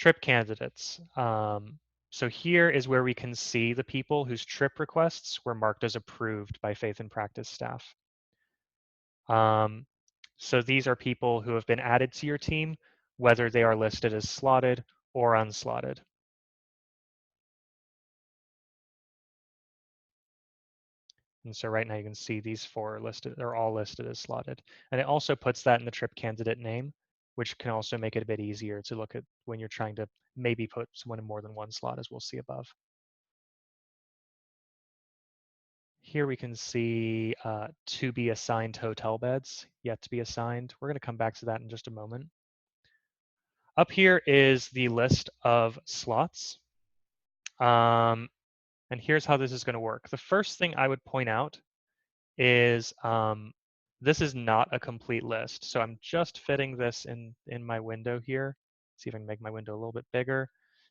trip candidates. So here is where we can see the people whose trip requests were marked as approved by Faith and Practice staff. So these are people who have been added to your team, whether they are listed as slotted or unslotted. And so right now you can see these four are listed, they're all listed as slotted. And it also puts that in the trip candidate name, which can also make it a bit easier to look at when you're trying to maybe put someone in more than one slot, as we'll see above. Here we can see to be assigned hotel beds, yet to be assigned. We're going to come back to that in just a moment. Up here is the list of slots. And here's how this is going to work. The first thing I would point out is this is not a complete list. So I'm just fitting this in my window here. See if I can make my window a little bit bigger.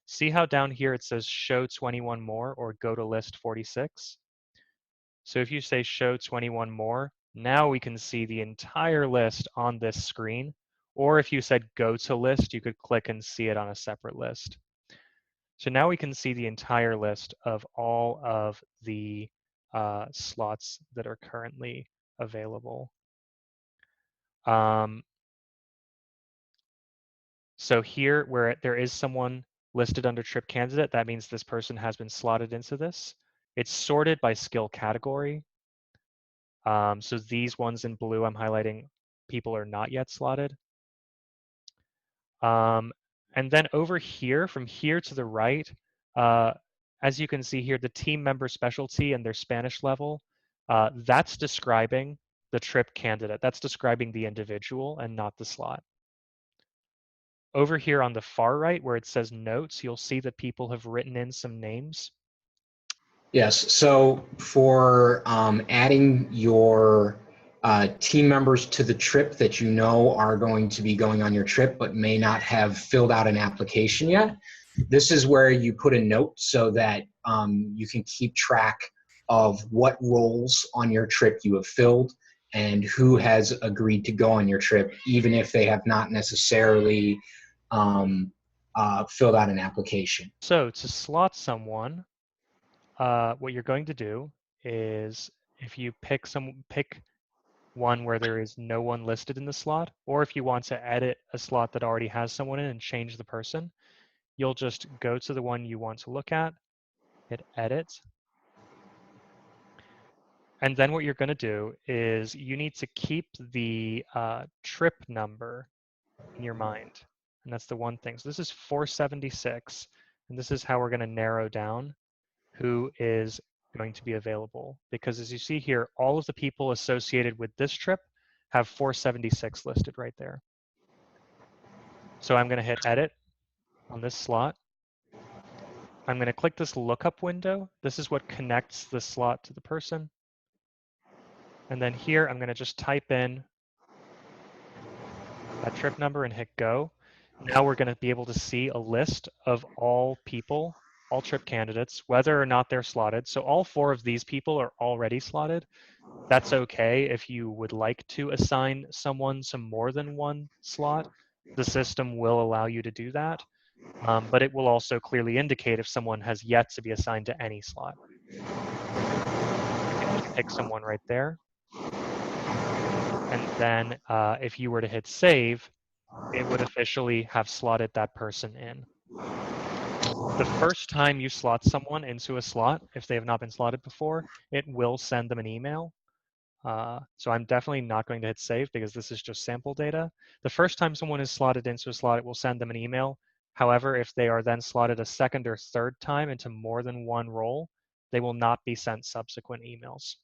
See how down here it says show 21 more or go to list 46? So if you say show 21 more, now we can see the entire list on this screen. Or if you said go to list, you could click and see it on a separate list. So now we can see the entire list of all of the slots that are currently available. So here, where there is someone listed under trip candidate, that means this person has been slotted into this. It's sorted by skill category. So these ones in blue, I'm highlighting people are not yet slotted. And then over here, from here to the right, as you can see here, the team member specialty and their Spanish level, that's describing the trip candidate. That's describing the individual and not the slot. Over here on the far right, where it says notes, you'll see that people have written in some names. Yes, so for adding your team members to the trip that you know are going to be going on your trip but may not have filled out an application yet, this is where you put a note so that you can keep track of what roles on your trip you have filled and who has agreed to go on your trip, even if they have not necessarily filled out an application. So to slot someone, what you're going to do is if you pick one where there is no one listed in the slot, or if you want to edit a slot that already has someone in and change the person, you'll just go to the one you want to look at, hit edit. And then what you're going to do is you need to keep the trip number in your mind. And that's the one thing. So this is 476. And this is how we're going to narrow down who is going to be available. Because as you see here, all of the people associated with this trip have 476 listed right there. So I'm going to hit edit on this slot. I'm going to click this lookup window. This is what connects the slot to the person. And then here, I'm going to just type in that trip number and hit go. Now we're going to be able to see a list of all people, all trip candidates, whether or not they're slotted. So all four of these people are already slotted. That's okay if you would like to assign someone to more than one slot. The system will allow you to do that. But it will also clearly indicate if someone has yet to be assigned to any slot. You can just pick someone right there. And then if you were to hit save, it would officially have slotted that person in. The first time you slot someone into a slot, if they have not been slotted before, it will send them an email. So I'm definitely not going to hit save because this is just sample data. The first time someone is slotted into a slot, it will send them an email. However, if they are then slotted a second or third time into more than one role, they will not be sent subsequent emails.